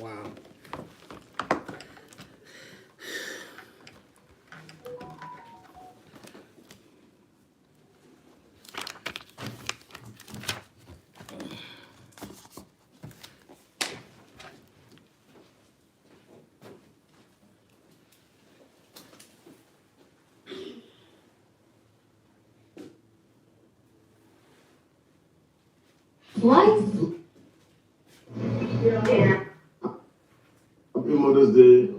Wow. What? Yeah. Your mother's dead.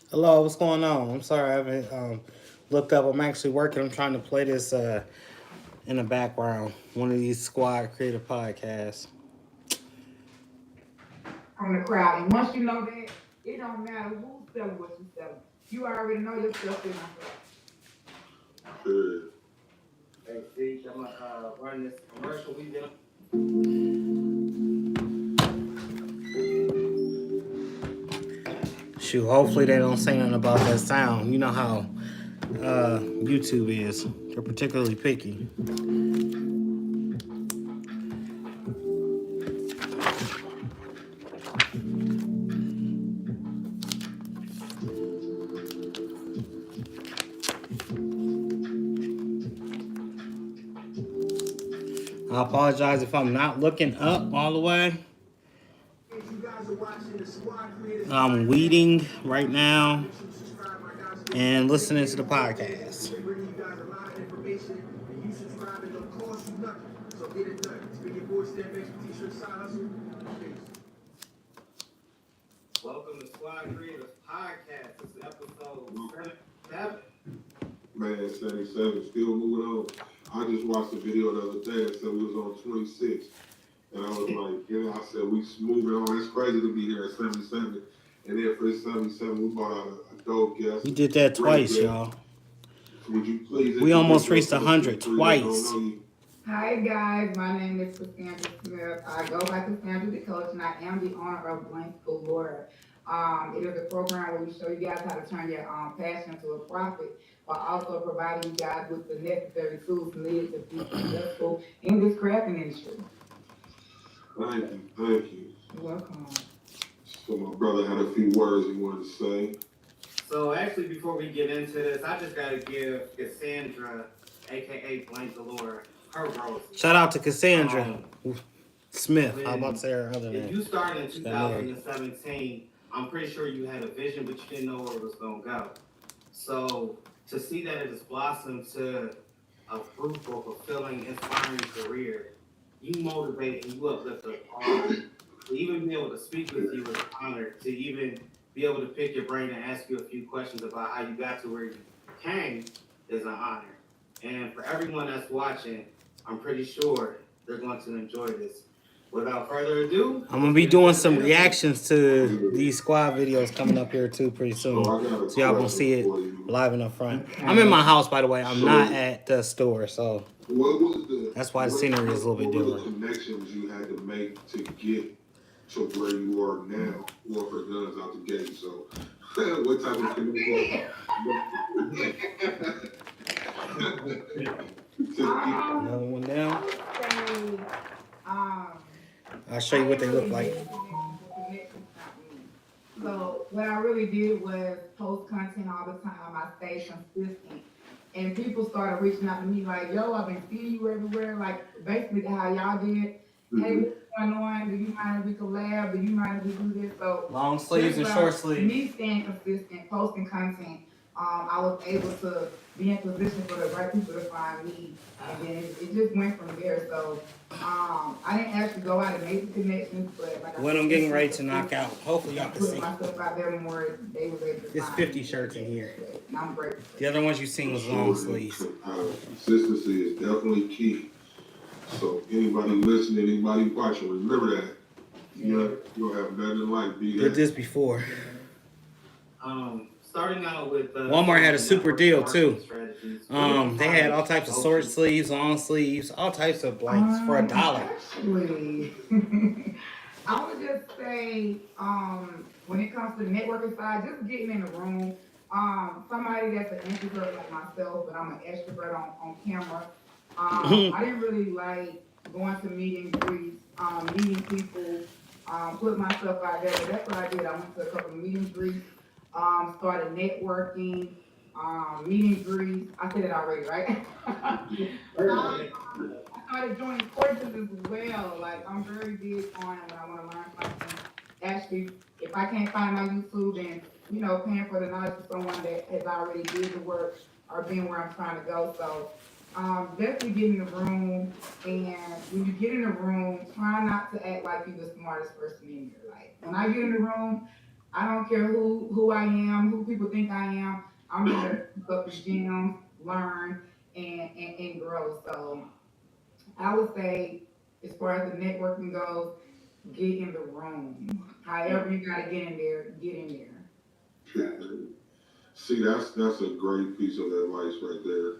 Hello, what's going on? I'm sorry I haven't looked up. I'm actually working. I'm trying to play this in the background. One of these squad creative podcasts. From the crowd. And once you know that, it don't matter who's selling what you selling. You already know your stuff is Sure. Hey, see, I'm gonna run this commercial we did. Shoot, hopefully they don't say nothing about that sound. You know how YouTube is. They're particularly picky. I apologize if I'm not looking up all the way. I'm weeding right now and listening to the podcast. Welcome to Squad Creators Podcast. This is episode 7. Man, 77, still moving on. I just watched a video the other day that said we was on 26. And I was like, yeah, I said, we moving on. It's crazy to be here at 77. And then for this 77, we bought out a dope guest. We did that twice, y'all. Would you please? We almost reached 100 twice. Hi guys, my name is Cassandra Smith. I go by Cassandra the Coach, and I am the owner of Blank Galore. It is a program where we show you guys how to turn your passion into a profit, while also providing you guys with the necessary tools needed to be successful in this crafting industry. Thank you, thank you. You're welcome. So my brother had a few words he wanted to say. So actually, before we get into this, I just gotta give Cassandra, aka Blank Galore, her rose. Shout out to Cassandra Smith. I'm about to say her other name. You started in 2017. I'm pretty sure you had a vision, but you didn't know where it was gonna go. So to see that it has blossomed to a fruitful, fulfilling, inspiring career, you motivate and you uplift us all. To even be able to speak with you is an honor. To even be able to pick your brain and ask you a few questions about how you got to where you came is an honor. And for everyone that's watching, I'm pretty sure they're going to enjoy this. Without further ado, I'm going to be doing some reactions to these squad videos coming up here too pretty soon. So y'all going to see it live and up front. I'm in my house, by the way. I'm not at the store, so that's why the scenery is a little bit different. What were the connections you had to make to get to where you are now? Well, for guns out the gate, so what type of connection? Another one down. I'll show you what they look like. So what I really did was post content all the time. I stayed consistent. And people started reaching out to me like, yo, I've been seeing you everywhere. Like basically how y'all did. Hey, what's going on? Do you mind if we collab? Do you mind if we do this? So long sleeves and short sleeves. Me staying consistent, posting content, I was able to be in position for the right people to find me. And then it just went from there. So I didn't actually go out and make the connections, but like when I'm getting ready to knock out, hopefully y'all can see. Put myself out there more. They were able to There's 50 shirts in here. And I'm grateful. The other ones you seen was long sleeves. Consistency is definitely key. So anybody listening, anybody watching, remember that. You'll have nothing like be that. Did this before. Starting out with Walmart had a super deal too. They had all types of short sleeves, long sleeves, all types of blanks for $1. Actually, I would just say, when it comes to the networking side, just getting in the room. Somebody that's an introvert like myself, but I'm an extrovert on camera. I didn't really like going to meet and greets, meeting people, put myself out there. But that's what I did. I went to a couple of meet and greets, started networking, meet and greets. I said it already, right? I started joining courses as well. Like, I'm very big on when I want to learn something. Actually, if I can't find it on YouTube, then, paying for the knowledge of someone that has already did the work or been where I'm trying to go. So, definitely get in the room. And when you get in the room, try not to act like you're the smartest person in there. Like, when I get in the room, I don't care who I am, who people think I am. I'm going to pick up the gems, learn, and grow. So, I would say, as far as the networking goes, get in the room. However you gotta get in there, get in there. See, that's a great piece of advice right there.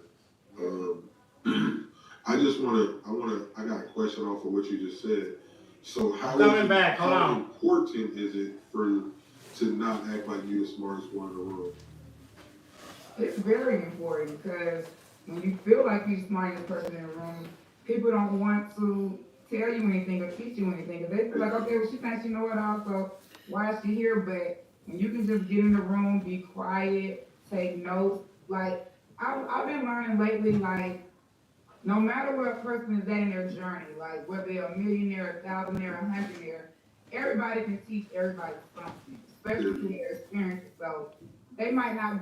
I got a question off of what you just said. So how important is it to not act like you're the smartest one in the room? It's very important because when you feel like you're the smartest person in the room, people don't want to tell you anything or teach you anything. They feel like, okay, well, she thinks she know it all, so why is she here? But when you can just get in the room, be quiet, take notes. Like, I've been learning lately, like, no matter where a person is at in their journey, like whether they're a millionaire, a thousandaire, a hundredaire, everybody can teach everybody something, especially through their experiences. So we might not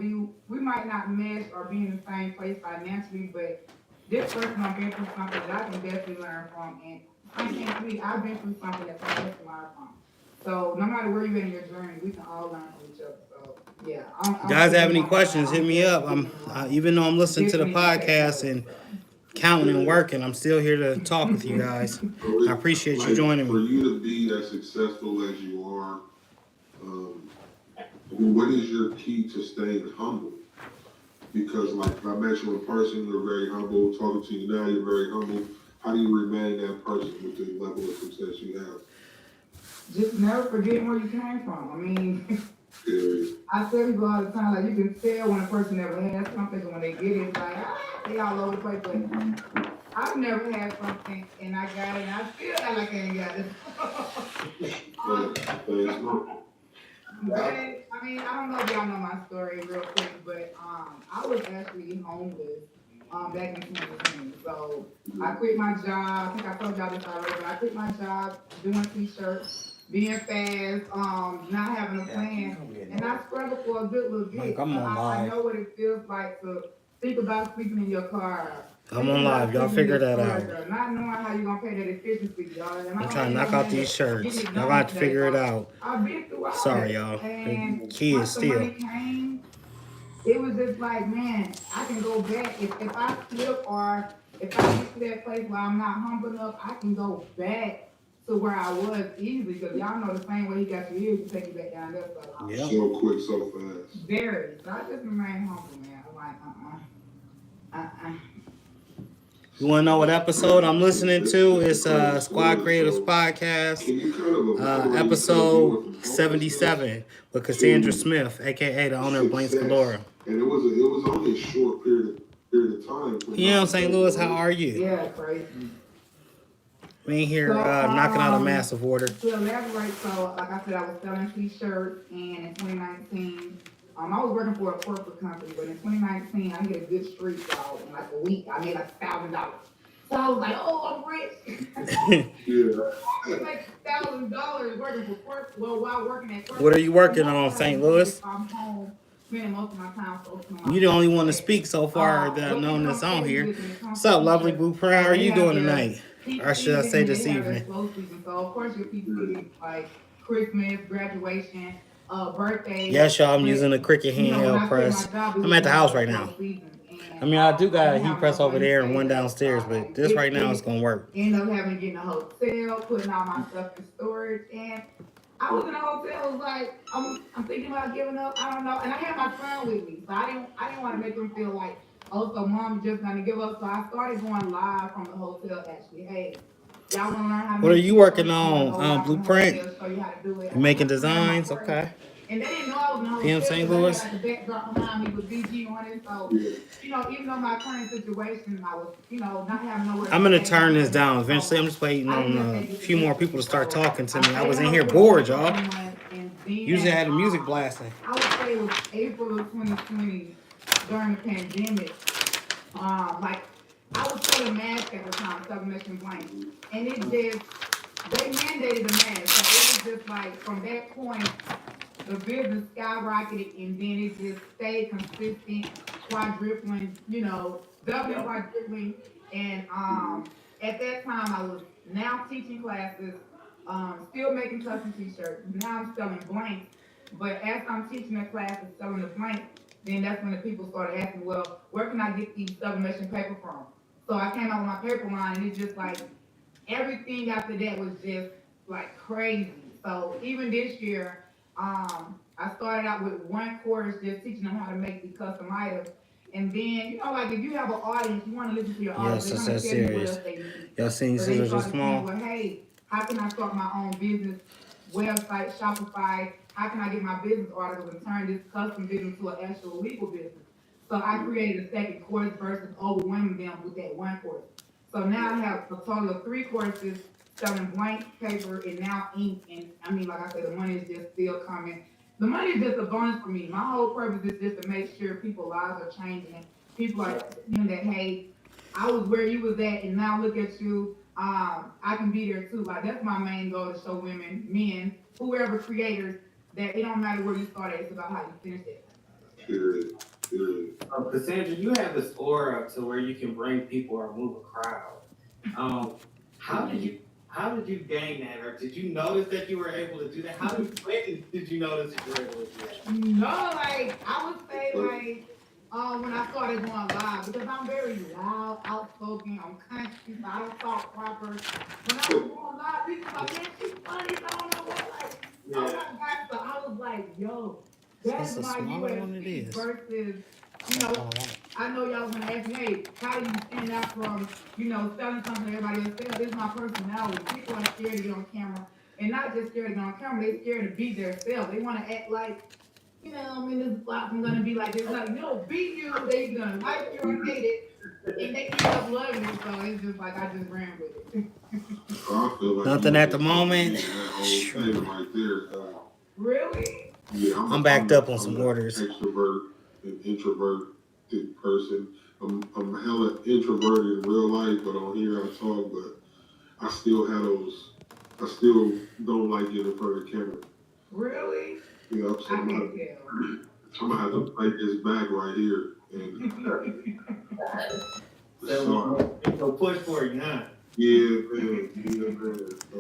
mesh or be in the same place financially, but this person I've been through something that I can definitely learn from, and I've been through something that I can learn from. So no matter where you're in your journey, we can all learn from each other. So yeah. Guys, have any questions? Hit me up. Even though I'm listening to the podcast and counting and working, I'm still here to talk with you guys. I appreciate you joining me. For you to be as successful as you are, what is your key to staying humble? Because, like I mentioned in person, you're very humble. Talking to you now, you're very humble. How do you remain that person with the level of success you have? Just never forget where you came from. I mean, I tell people all the time, like, you can tell when a person never has something, and when they get it, it's like, they all over the place. But I've never had something, and I got it, and I still act like I ain't got it. But, I mean, I don't know if y'all know my story real quick, but I was actually homeless back in 2020. So I quit my job. I think I told y'all this already, but I quit my job doing t-shirts, being fast, not having a plan. And I struggled for a good little bit. I know what it feels like to think about sleeping in your car. I'm on live. Y'all figure that out. Not knowing how you're going to pay that efficiency, y'all. I'm trying to knock out these shirts. Y'all got to figure it out. I've been through all Sorry, y'all. Kids still. It was just like, man, I can go back. If I slip or if I get to that place where I'm not humble enough, I can go back to where I was easily. Because y'all know the same way he got you here, he can take you back down there. So, yeah. So quick, so fast. Very. So I just remain humble, man. I'm like, You want to know what episode I'm listening to? It's Squad Creatives Podcast, episode 77 with Cassandra Smith, a.k.a. the owner of Blanks Galore. And it was only a short period of time. Yeah, St. Louis, how are you? yeah, crazy. We ain't here knocking out a massive order. To elaborate, so like I said, I was selling t-shirts, and in 2019, I was working for a corporate company, but in 2019, I hit a good streak, y'all. In like a week, I made like $1,000. So I was like, oh, I'm rich. I make $1,000 working for corporate. Well, while working at corporate. What are you working on, St. Louis? I'm home, spending most of my time focusing on. You the only one to speak so far that I've known that's on here. What's up, lovely blueprint? How are you doing tonight? Or should I say this evening? So of course your people like Christmas, graduation, birthday. Yes, y'all, I'm using a Cricut handheld press. I'm at the house right now. I mean, I do got a heat press over there and one downstairs, but this right now is gonna work. End up having to get in a hotel, putting all my stuff in storage, and I was in a hotel. It was like I'm thinking about giving up. I don't know, and I had my son with me, so I didn't want to make him feel like Also, mom just gonna give up. So I started going live from the hotel actually. Hey, y'all wanna learn how to What are make you t-shirts? working I'm gonna on? go live from the Blueprint? hotel, show you how to do it. You making I put in my designs? purse. Okay. And they didn't know I was in the hotel PM because St. I had Louis? like the backdrop behind me with BG on it. So, you know, even though my current situation, I was, you know, not having nowhere I'm to gonna stay. turn this down. Eventually, I'm just waiting I on didn't a take it few more seriously. people to start So talking to me. I stayed was in the here hotel bored, for a y'all. couple months, and Usually I had the music then, blasting. I would say it was April of 2020 during the pandemic. Like I was selling masks at the time, submission blank, and it just they mandated the mask, so it was just like from that point the business skyrocketed, and then it just stayed consistent, quadrupling, you know, doubling, quadrupling, and at that time I was now teaching classes, still making custom t-shirts. Now I'm selling blanks, but as I'm teaching the classes, selling the blanks, then that's when the people started asking, well, where can I get these sublimation paper from? So I came out with my paper line, and it's just like everything after that was just like crazy. So even this year, I started out with one course just teaching them how to make the custom items. And then, you know, like if you have an audience, you want to listen to your audience, Yes, they're that's gonna tell you what serious. else they need. Y'all seen So they scissors started just saying, small? well, hey, how can I start my own business, website, Shopify? How can I get my business articles and turn this custom business to an actual legal business? So I created a second course versus overwhelming them with that one course. So now I have a total of 3 courses selling blank paper and now ink. And I mean, like I said, the money is just still coming. The money is just a bonus for me. My whole purpose is just to make sure people's lives are changing. And people are seeing that, hey, I was where you was at, and now look at you. I can be there too. Like that's my main goal, to show women, men, whoever creators, that it don't matter where you started, it's about how you finish it. Period. Period. Cassandra, you have this aura to where you can bring people or move a crowd. How did you gain that, or did you notice that you were able to do that? When did you notice that you were able to do that? No, like I would say, like when I started going live, because I'm very loud, outspoken, I'm country, so I don't talk proper. When I was going live, people were like, man, she's funny, so I don't know what, like, oh my God. So I was like, yo, that is my USP versus, you know, I know y'all was gonna ask me, hey, how do you stand out from, you know, selling something everybody else sells? This is my personality. People are scared to get on camera, and not just scared to get on camera, they're scared to be themselves. They want to act like, you know, I'm in this box, I'm gonna be like this. Like, no, be you, they gonna like you or hate it, and they end up loving it. So it's just like I just ran with it. I feel like Nothing at the moment. That whole thing right there. Really? Yeah, I'm backed up on some orders. Extrovert and introverted person. I'm hella introverted in real life, but on here I talk. But I still have those. I still don't like getting in front of the camera. Really? You know, so I'm gonna have to play this back right here. And so push for it, huh? Yeah, man. Yeah, man. So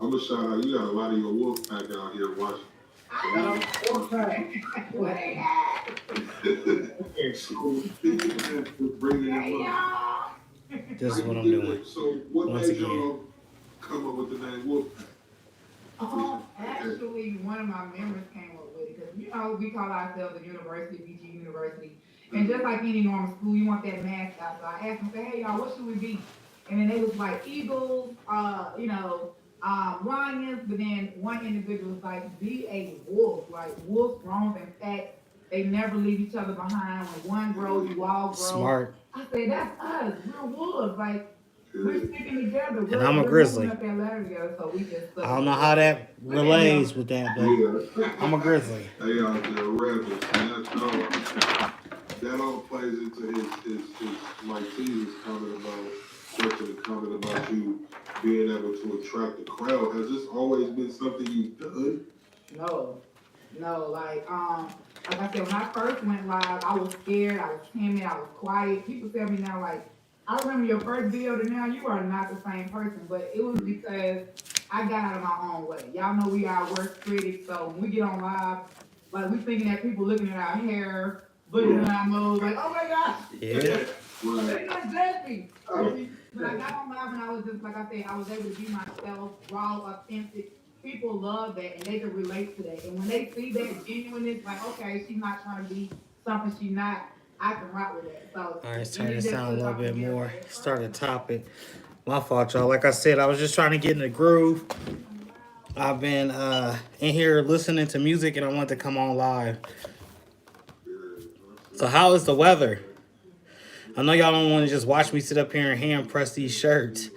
I'm gonna shout out. You got a lot of your wolf pack out here watching. What they at? This is what I'm doing. So what made y'all come up with the name Wolfpack? Actually, one of my members came up with it because, you know, we call ourselves a university, BG University. And just like any normal school, you want that mascot. So I asked them, say, hey, y'all, what should we be? And then they was like Eagles, you know, lions. But then one individual was like, be a wolf. Like, wolves grown and fat. They never leave each other behind. When one grows, you all grow. Smart. I said, that's us. We're wolves. Like, we're sticking together. And I'm a grizzly. Up that ladder together, so we just I don't know how that relates with that, but I'm a grizzly. They are the rebels. That all plays into his like Jesus comment about you being able to attract the crowd. Has this always been something you've done? No, like I said, when I first went live, I was scared, I was timid, I was quiet. People tell me now, like, I remember your first video to now, you are not the same person, but it was because I got out of my own way. Y'all know we are our worst critics, so when we get on live, like, we thinking that people looking at our hair, looking at our nose, like, oh my gosh. Yeah. They not judge me. But I got on live and I was just, like I said, I was able to be myself, raw, authentic. People love that and they can relate to that. And when they see that genuineness, like, okay, she's not trying to be something she's not, I can rock with that. So, All right, let's and turn it this just down a puts little off bit the hair, more. but it's Start a fine. topic. My fault, y'all. Like I said, I was just trying to get in the groove. I've been in here listening to music and I want to come on live. So how is the weather? I know y'all don't want to just watch me sit up here and hand press these shirts.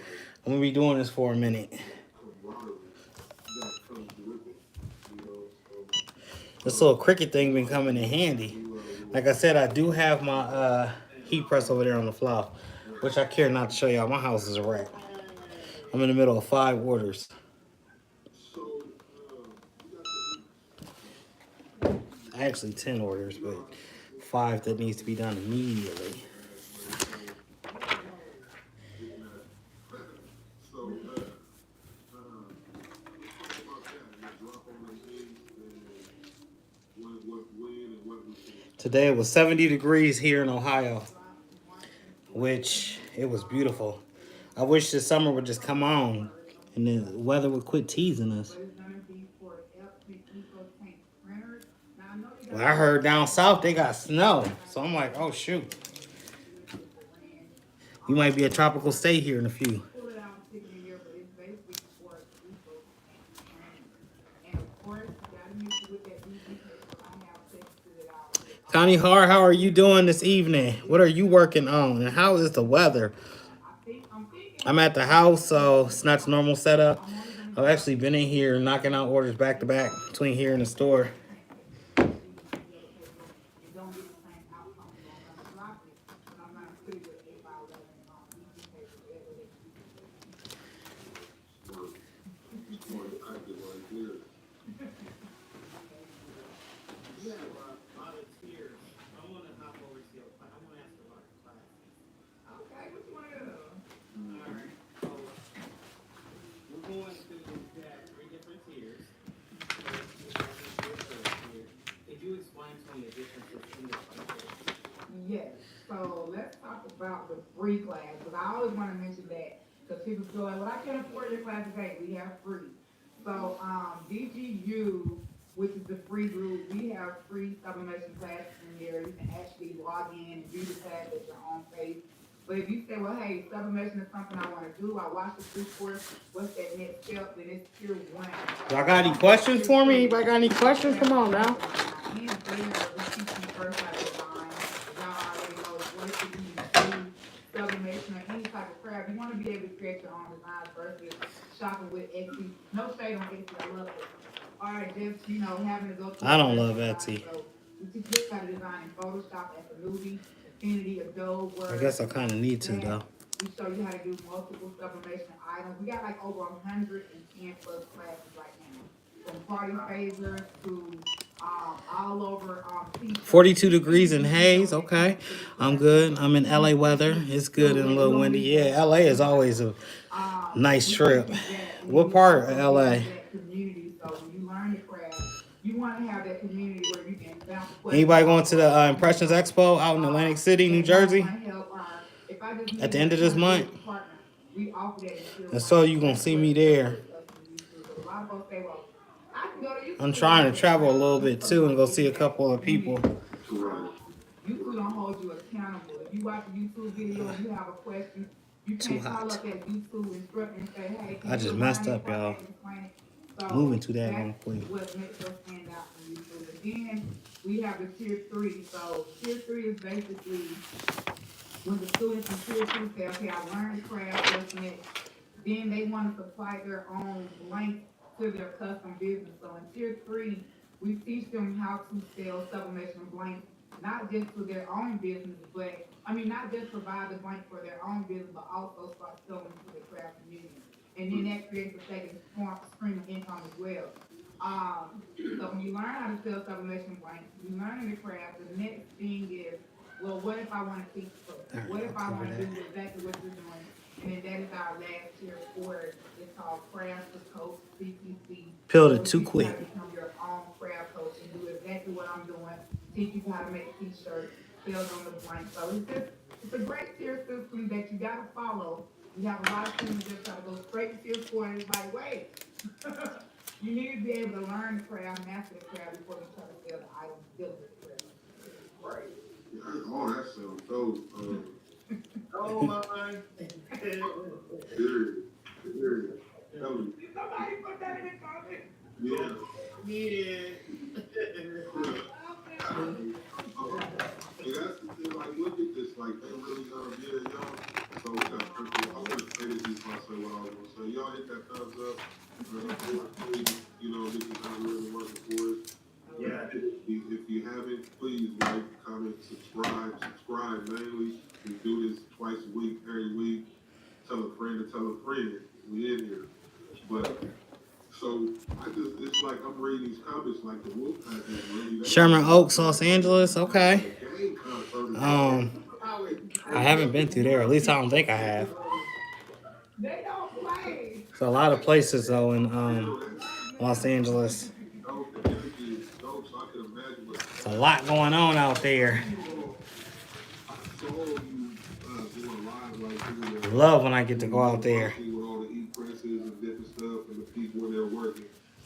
I'm going to be doing this for a minute. This little cricket thing been coming in handy. Like I said, I do have my heat press over there on the floor, which I care not to show y'all. My house is a wreck. I'm in the middle of 5 orders. Actually 10 orders, but 5 that needs to be done immediately. Today it was 70 degrees here in Ohio, which it was beautiful. I wish this summer would just come on and the weather would quit teasing us. Well, I heard down south they got snow, so I'm like, oh shoot. We might be a tropical state here in a few. Connie Hart, how are you doing this evening? What are you working on? And how is the weather? I'm at the house, so it's not the normal setup. I've actually been in here knocking out orders back to back between here and the store. Yes, so let's talk about the free class, because I always want to mention that, because people feel like, well, I can't afford your class today, we have free. So, DGU, which is the free group, we have free sublimation classes in there. You can actually log in and do the class at your own pace. But if you say, well, hey, sublimation is something I want to do, I watched the free course, what's that next step, then it's tier 1. Y'all got any questions for me? Anybody got any questions? Come on now. In there, we teach you first how to design. Y'all already know what it is to do sublimation or any type of craft. You want to be able to create your own designs versus shopping with Etsy. No shade on Etsy, I love it. Or just, you know, having to go to I don't love Etsy. So we teach you how to design in Photoshop, Affinity, Affinity, Adobe, Word. I guess I kind of need to, though. We show you how to do multiple sublimation items. We got like over 110 plus classes right now. From party favors to all over 42 degrees in haze. Okay, I'm good. I'm in LA weather. It's good and a little windy. Yeah, LA is always a nice trip. What part of LA? You want to have that community where you can bounce. Anybody going to the Impressions Expo out in Atlantic City, New Jersey? At the end of this month? And so you're going to see me there. I'm trying to travel a little bit too and go see a couple of people. YouTube don't hold you accountable. If you watch a YouTube video and you have a question, you can't call up that YouTube instructor and say, hey, I just messed up, y'all. Moving too damn quick. What makes us stand out from YouTube. Again, we have the tier 3. So tier 3 is basically when the students in tier 2 say, okay, I learned the craft, what's next. Then they want to supply their own blank to their custom business. So in tier 3, we teach them how to sell sublimation blanks, not just for their own business, but not just provide the blank for their own business, but also start selling to the craft community. And then that creates a second stream of income as well. So when you learn how to sell sublimation blanks, you learn the craft. The next thing is, well, what if I want to teach first? What if I want to do exactly what you're doing? And then that is our last tier 4. It's called Craft Coach, CTC. Peeled it too quick. You become your own craft coach and do exactly what I'm doing. Teach you how to make t-shirts, sell on the blank. So it's a great tier system that you got to follow. You have a lot of students that try to go straight to tier 4 and it's like, wait. You need to be able to learn the craft, master the craft before you try to sell the items, build the craft. Right. Oh, sounds dope. Oh my. Period. Tell me. Somebody put that in the comments. Yeah. Yeah. And that's the thing, like, look at this, like, they really yeah, y'all. So, I'm gonna say this before I say what I was gonna say. Y'all hit that thumbs up. Please, you know, this is how we're really working for it. Yeah. If you haven't, please like, comment, subscribe mainly. We do this twice a week, every week. Tell a friend to tell a friend. We in here. But so it's like I'm reading these comments like the Wolfpack is really. Sherman Oaks, Los Angeles. Okay. I haven't been through there. At least I don't think I have. They don't play. So a lot of places though in Los Angeles. It's a lot going on out there. Love when I get to go out there.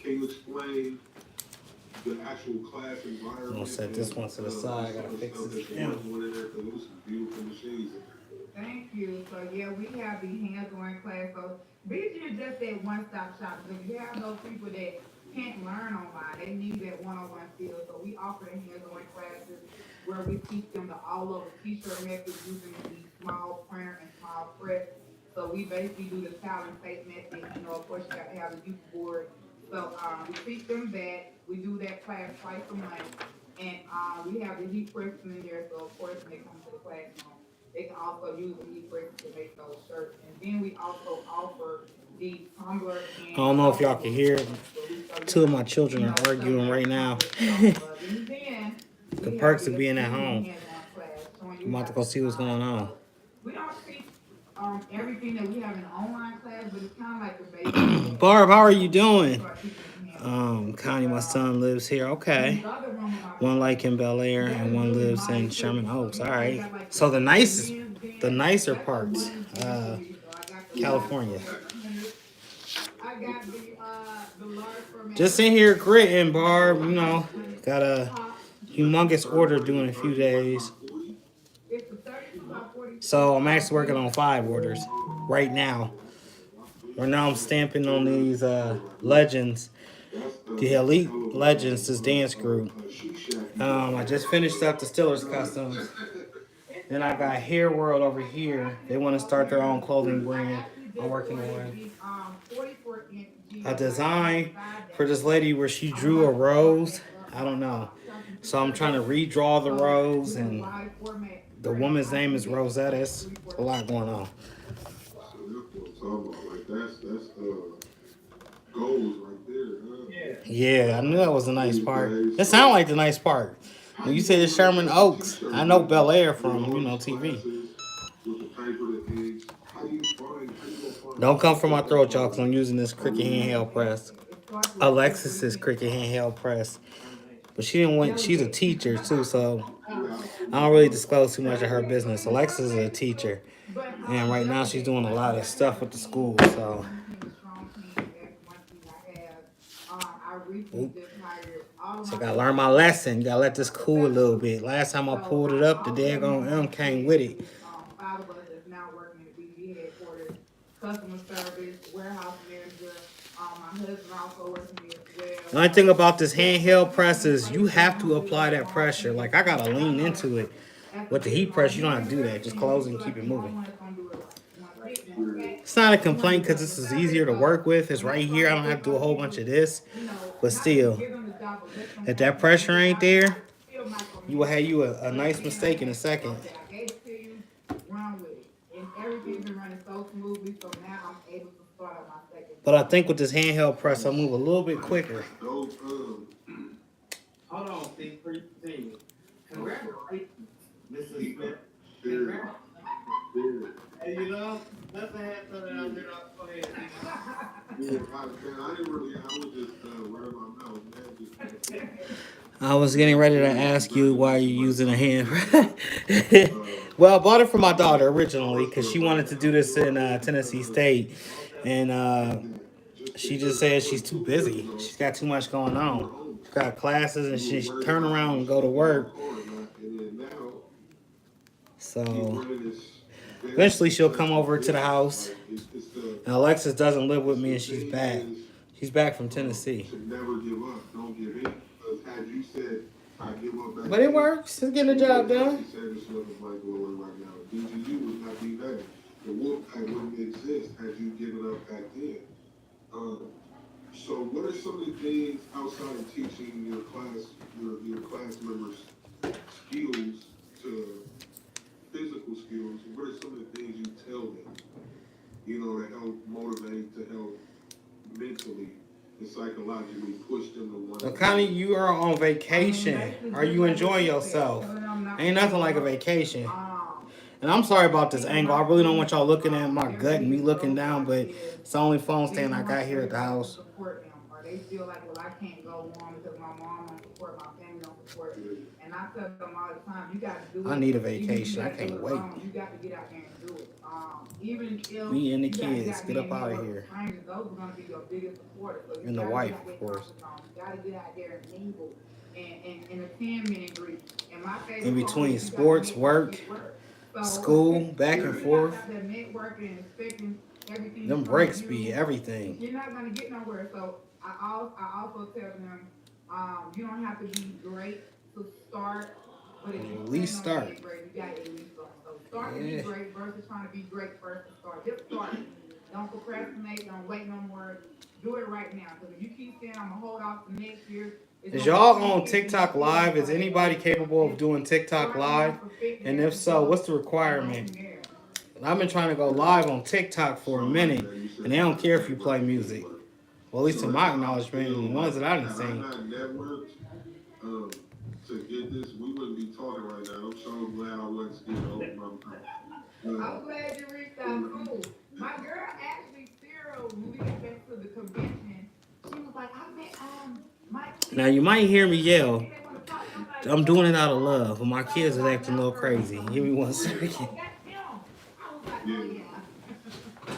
Can you explain the actual class environment? I'm gonna set this one to the side. I gotta fix this again. Thank you. So yeah, we have the hands-on class. So BG is just that one-stop shop. So if you have those people that can't learn online, they need that one-on-one feel. So we offer the hands-on classes where we teach them the all-over t-shirt method using the small printer and small press. So we basically do the towel and tape method. You know, of course, you got to have the youth board. So we teach them that. We do that class twice a month. And we have the heat press in there. So of course, when they come to the classroom, they can also use the heat press to make those shirts. And then we also offer the tumbler. I don't know if y'all can hear. Two of my children are arguing right now. The perks of being at home. I'm about to go see what's going on. We don't teach everything that we have in the online class, but it's kind of like the basic. Barb, how are you doing? Connie, my son lives here. Okay. One like in Bel Air and one lives in Sherman Oaks. All right. So the nicer parts, California. Just in here gritting, Barb. You know, got a humongous order due in a few days. So I'm actually working on 5 orders right now. Right now I'm stamping on these legends. The Elite Legends, this dance group. I just finished up the Steelers Customs. Then I got Hair World over here. They want to start their own clothing brand. I'm working on a design for this lady where she drew a rose. I don't know. So I'm trying to redraw the rose, and the woman's name is Rosetta. It's a lot going on. Goals right there, huh? Yeah, I knew that was a nice part. It sounded like the nice part. When you said Sherman Oaks, I know Bel Air from, TV. Don't come for my throat, y'all, because I'm using this Cricut handheld press. Alexis's Cricut handheld press. But she's a teacher, too, so I don't really disclose too much of her business. Alexis is a teacher. And right now she's doing a lot of stuff with the school, so... Oop. So I gotta learn my lesson. You gotta let this cool a little bit. Last time I pulled it up, the daggone M came with it. 5 of us is now working at BG headquarters, customer service, warehouse manager. My husband also working as well. The only thing about this handheld press is you have to apply that pressure. Like I gotta lean into it. With the heat press, you don't have to do that. Just close and keep it moving. It's not a complaint because this is easier to work with. It's right here. I don't have to do a whole bunch of this. But still, if that pressure ain't there, you will have you a nice mistake in a second. But I think with this handheld press, I'll move a little bit quicker. Hold on, Steve. Congratulations, Mrs. Smith. And you know, nothing happened out there. I was getting ready to ask you why you're using a hand. Well, I bought it for my daughter originally because she wanted to do this in Tennessee State. And she just said she's too busy. She's got too much going on. She's got classes and she turn around and go to work. So eventually she'll come over to the house. And Alexis doesn't live with me, and she's back. She's back from Tennessee. Never give up. Don't give in. Because had you said, I give up back But it works. It's getting the job done. She said this looking like going right now. DGU would not be there. The Wolfpack wouldn't exist had you given up back then. So what are some of the things outside of teaching your class members skills to physical skills? What are some of the things you tell them, to help motivate, to help mentally and psychologically push them to one? So Connie, you are on vacation. Are you enjoying yourself? Ain't nothing like a vacation. And I'm sorry about this angle. I really don't want y'all looking at my gut and me looking down, but it's the only phone stand I got here at the house. Or they feel like, well, I can't go on because my mom don't support, my family don't support. And I tell them all the time, you got to do it. I need a vacation. I can't wait. You got to get out there and do it. Even if me and the kids, get up out of here. Those are going to be your biggest supporters. So and the wife, of course. You got to get out there and mingle and attend minute group. And my favorite in between sports, work, school, back and forth. Them breaks be everything. You're not going to get nowhere. So I also tell them, you don't have to be great to start, but if you at least start. You got to at least start. So start to be great versus trying to be great first to start. Just start. Don't procrastinate. Don't wait no more. Do it right now. Because if you keep saying I'm going to hold off to next year. Is y'all on TikTok Live? Is anybody capable of doing TikTok Live? And if so, what's the requirement? I've been trying to go live on TikTok for a minute, and they don't care if you play music. Well, at least to my acknowledgement, the ones that I didn't sing. To get this, we wouldn't be talking right now. I'm so glad I wasn't scared to open my mouth. I'm glad you reached out. Cool. My girl actually, Cyril, when we got back to the convention, she was like, I met Mike. Now, you might hear me yell. I'm doing it out of love, but my kids are acting a little crazy. Give me 1 second.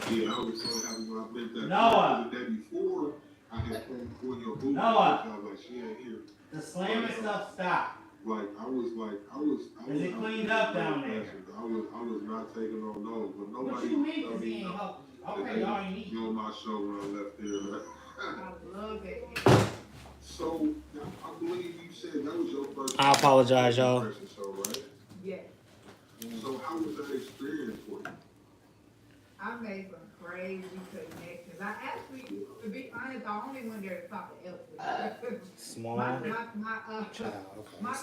Yeah, I was so happy when I met that. Noah. The day before, I had come for your booth. Noah. I was like, she ain't here. The slamming stuff stop. Like, I was. Is it cleaned up down there? I was not taking on those, but nobody. What you mean? Okay, all you need. You on my show when I left here. Right? I love it. So, I believe you said that was your first. I apologize, y'all. Show, right? Yes. So, how was that experience for you? I made some crazy connections. I actually, to be honest, I only went there to talk to Elton. Small. My Child.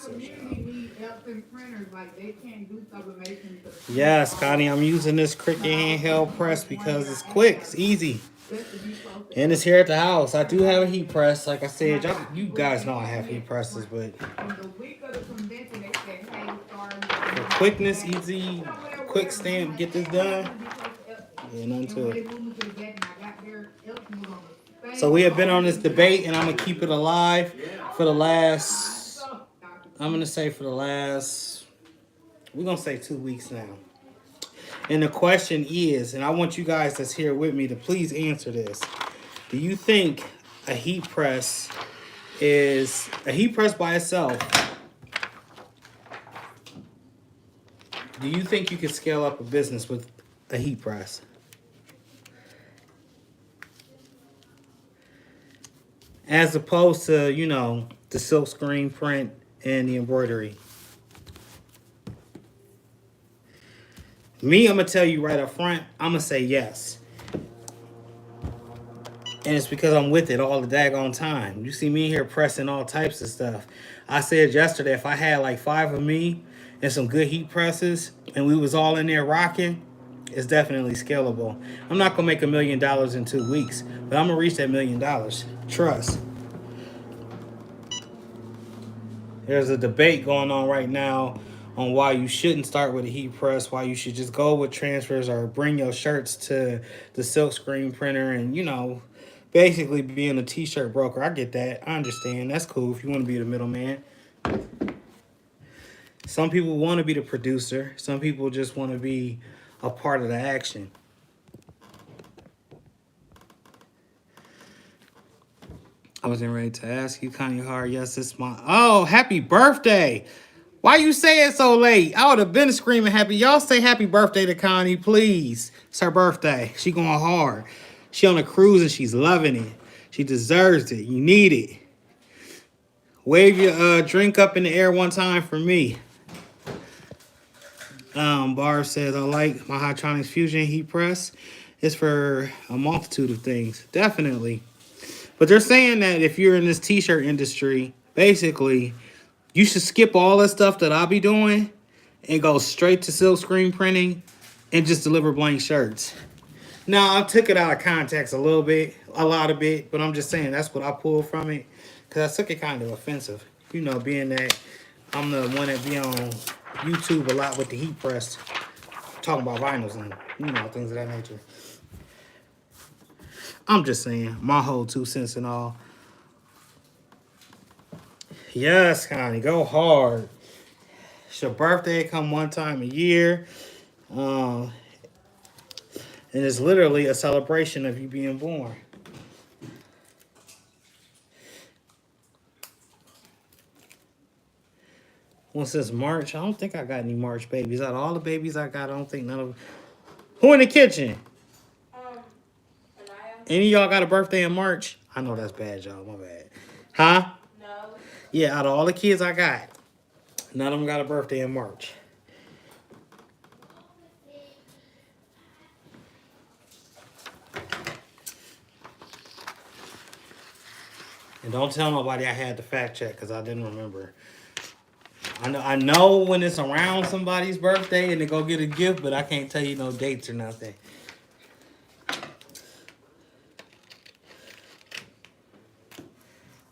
community needs Elton printers. Like, they can't do sublimation. Yes, Connie, I'm using this Cricut handheld press because it's quick, it's easy. And it's here at the house. I do have a heat press. Like I said, you guys know I have heat presses, but the week of the convention, they said, hey, for quickness, easy, quick stamp, get this done. Yeah, nothing to it. So we have been on this debate, and I'm going to keep it alive for the last, we're going to say 2 weeks now. And the question is, and I want you guys that's here with me to please answer this. Do you think a heat press by itself, do you think you could scale up a business with a heat press? As opposed to, the silk screen print and the embroidery. Me, I'm going to tell you right up front, I'm going to say yes. And it's because I'm with it all the daggone time. You see me here pressing all types of stuff. I said yesterday, if I had like 5 of me and some good heat presses, and we was all in there rocking, it's definitely scalable. I'm not going to make $1 million in 2 weeks, but I'm going to reach that $1 million. Trust. There's a debate going on right now on why you shouldn't start with a heat press, why you should just go with transfers or bring your shirts to the silk screen printer and, basically being a t-shirt broker. I get that. I understand. That's cool if you want to be the middleman. Some people want to be the producer. Some people just want to be a part of the action. I wasn't ready to ask you, Kanye Hard. Yes, it's my... Oh, happy birthday! Why you say it so late? I would have been screaming happy. Y'all say happy birthday to Connie, please. It's her birthday. She going hard. She on a cruise and she's loving it. She deserves it. You need it. Wave your drink up in the air one time for me. Barb says, I like my Hydronics Fusion heat press. It's for a multitude of things. Definitely. But they're saying that if you're in this t-shirt industry, basically, you should skip all the stuff that I'll be doing and go straight to silk screen printing and just deliver blank shirts. Now, I took it out of context a lot of bit, but I'm just saying that's what I pulled from it because I took it kind of offensive. You know, being that I'm the one that be on YouTube a lot with the heat press, talking about vinyls and, you know, things of that nature. I'm just saying, my whole 2 cents and all. Yes, Connie, go hard. It's your birthday, come one time a year. And it's literally a celebration of you being born. Well, since March, I don't think I got any March babies. Out of all the babies I got, I don't think none of them. Who in the kitchen? Any of y'all got a birthday in March? I know that's bad, y'all. My bad. Huh? No. Yeah, out of all the kids I got, none of them got a birthday in March. And don't tell nobody I had to fact check because I didn't remember. I know when it's around somebody's birthday and they go get a gift, but I can't tell you no dates or nothing.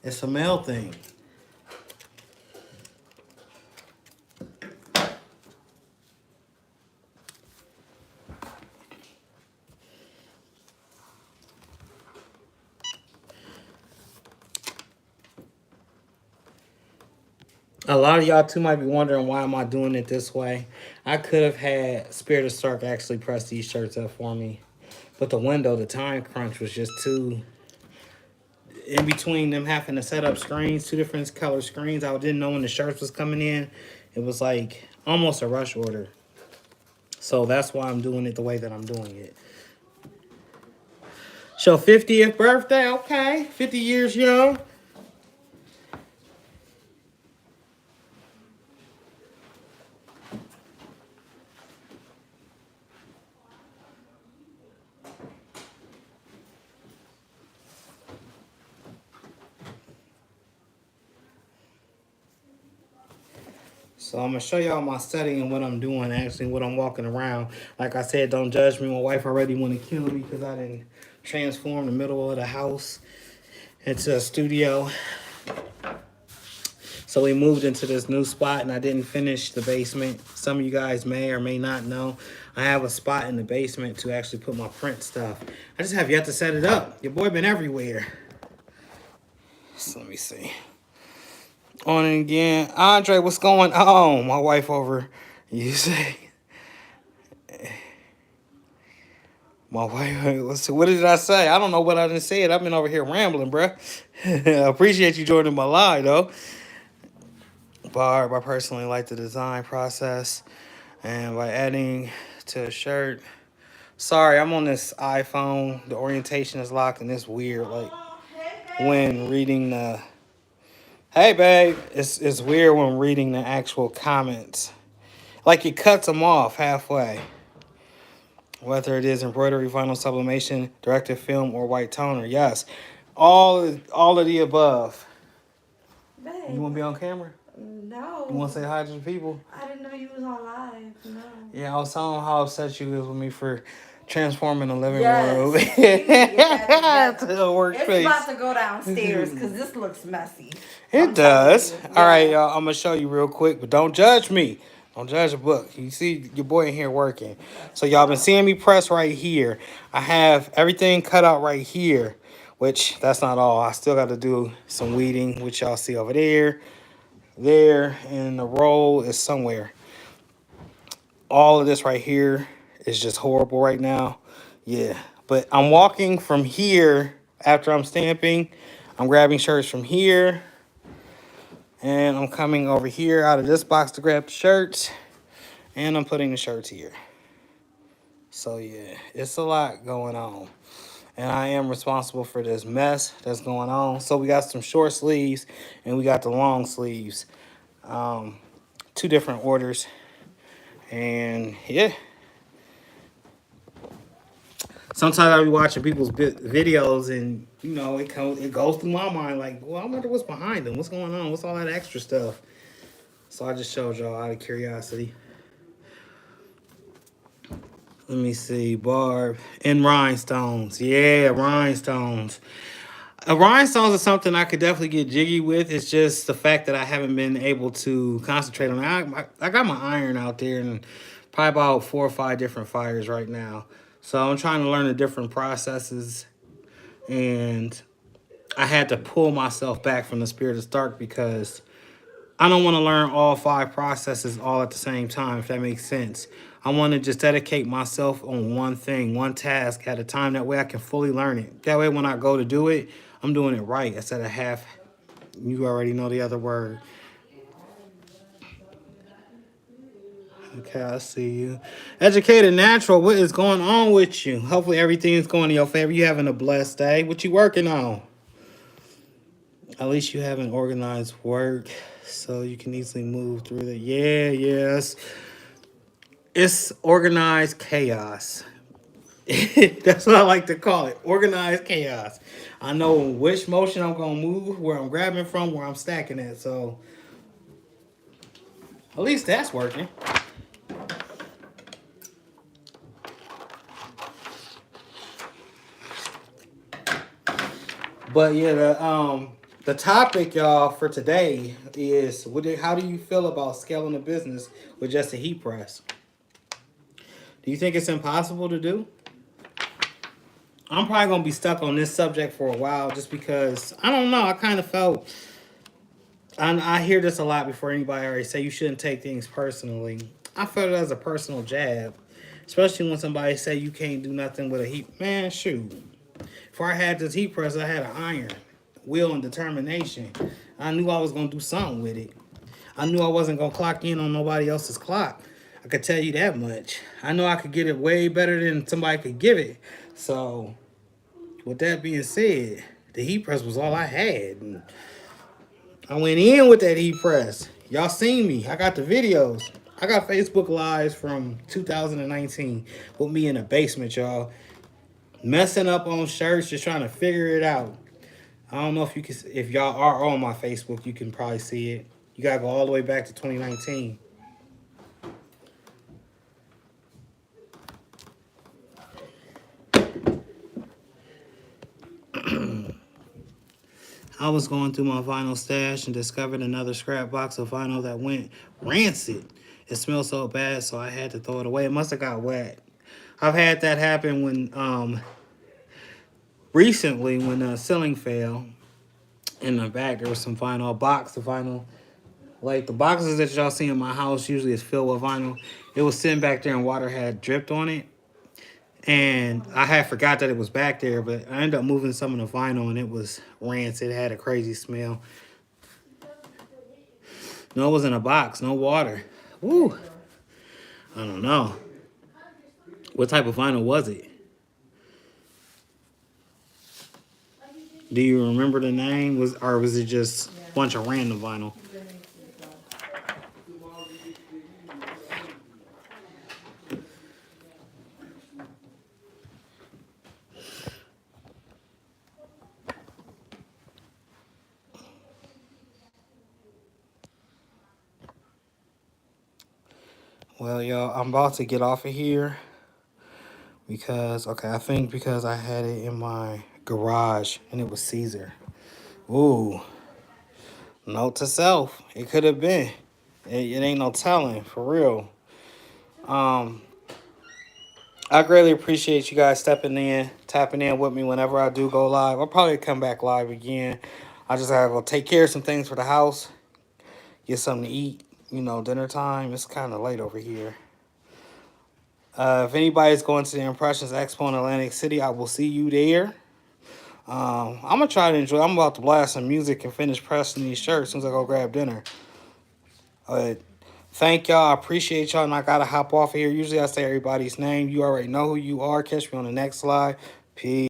It's a male thing. A lot of y'all too might be wondering why am I doing it this way. I could have had Spirit of Stark actually press these shirts up for me. But the time crunch was just too... In between them having to set up screens, 2 different color screens, I didn't know when the shirts was coming in. It was like almost a rush order. So that's why I'm doing it the way that I'm doing it. So 50th birthday, okay. 50 years young. So I'm going to show y'all my setting and what I'm doing, actually, what I'm walking around. Like I said, don't judge me. My wife already want to kill me because I didn't transform the middle of the house into a studio. So we moved into this new spot and I didn't finish the basement. Some of you guys may or may not know. I have a spot in the basement to actually put my print stuff. I just have yet to set it up. Your boy been everywhere. So let me see. On and again. Andre, what's going on? My wife over. You say. My wife, what did I say? I don't know what I done said. I've been over here rambling, bruh. I appreciate you joining my live, though. Barb, I personally like the design process. And by adding to a shirt. Sorry, I'm on this iPhone. The orientation is locked and it's weird. Like, when reading the... Hey, babe. It's weird when reading the actual comments. Like, it cuts them off halfway. Whether it is embroidery, vinyl sublimation, directive film, or white toner. Yes. All of the above. Babe. You want to be on camera? No. You want to say hi to the people? I didn't know you was on live. No. Yeah, I was telling them how upset you was with me for transforming the living room You need to get that to a together. workspace. It's about to go downstairs because this looks messy. It does. Yeah. All right, y'all. I'm going to show you real quick, but don't judge me. Don't judge a book. You see your boy in here working. So y'all been seeing me press right here. I have everything cut out right here, which that's not all. I still got to do some weeding, which y'all see over there, and the roll is somewhere. All of this right here is just horrible right now. Yeah, but I'm walking from here after I'm stamping. I'm grabbing shirts from here. And I'm coming over here out of this box to grab the shirts. And I'm putting the shirts here. So yeah, it's a lot going on. And I am responsible for this mess that's going on. So we got some short sleeves and we got the long sleeves. 2 different orders. And yeah. Sometimes I be watching people's videos and, you know, it goes through my mind like, well, I wonder what's behind them. What's going on? What's all that extra stuff? So I just showed y'all out of curiosity. Let me see. Barb. And rhinestones. Yeah, rhinestones. Rhinestones is something I could definitely get jiggy with. It's just the fact that I haven't been able to concentrate on it. I got my iron out there and probably about 4 or 5 different fires right now. So I'm trying to learn the different processes. And I had to pull myself back from the Spirit of Stark because I don't want to learn all 5 processes all at the same time, if that makes sense. I want to just dedicate myself on one thing, one task at a time. That way I can fully learn it. That way when I go to do it, I'm doing it right instead of half. You already know the other word. Okay, I see you. Educated Natural, what is going on with you? Hopefully everything's going in your favor. You having a blessed day. What you working on? At least you haven't organized work so you can easily move through the... Yeah, yes. It's organized chaos. That's what I like to call it. Organized chaos. I know which motion I'm going to move, where I'm grabbing from, where I'm stacking it. So at least that's working. But yeah, the topic, y'all, for today is how do you feel about scaling a business with just a heat press? Do you think it's impossible to do? I'm probably going to be stuck on this subject for a while just because, I don't know, I kind of felt, I hear this a lot before anybody already say you shouldn't take things personally. I felt it as a personal jab, especially when somebody say you can't do nothing with a heat. Man, shoot. Before I had this heat press, I had an iron, will, and determination. I knew I was going to do something with it. I knew I wasn't going to clock in on nobody else's clock. I could tell you that much. I know I could get it way better than somebody could give it. So, with that being said, the heat press was all I had. And I went in with that heat press. Y'all seen me. I got the videos. I got Facebook Lives from 2019 with me in the basement, y'all. Messing up on shirts, just trying to figure it out. I don't know if you can, if y'all are on my Facebook, you can probably see it. You gotta go all the way back to 2019. I was going through my vinyl stash and discovered another scrap box of vinyl that went rancid. It smelled so bad, so I had to throw it away. It must have got wet. I've had that happen when recently when the ceiling fell. In the back there was some vinyl, a box of vinyl. Like the boxes that y'all see in my house usually is filled with vinyl. It was sitting back there and water had dripped on it. And I had forgot that it was back there, but I ended up moving some of the vinyl and it was rancid. It had a crazy smell. No, it was in a box, no water. Woo. I don't know. What type of vinyl was it? Do you remember the name? Or was it just a bunch of random vinyl? Well, y'all, I'm about to get off of here because, okay, I think because I had it in my garage and it was Caesar. Ooh, note to self, it could have been. It ain't no telling, for real. I greatly appreciate you guys stepping in, tapping in with me whenever I do go live. I'll probably come back live again. I just gotta go take care of some things for the house, get something to eat. You know, dinner time. It's kind of late over here. If anybody's going to the Impressions Expo in Atlantic City, I will see you there. I'm gonna try to enjoy. I'm about to blast some music and finish pressing these shirts as soon as I go grab dinner. Thank y'all. I appreciate y'all, and I gotta hop off of here. Usually I say everybody's name. You already know who you are. Catch me on the next slide. Peace.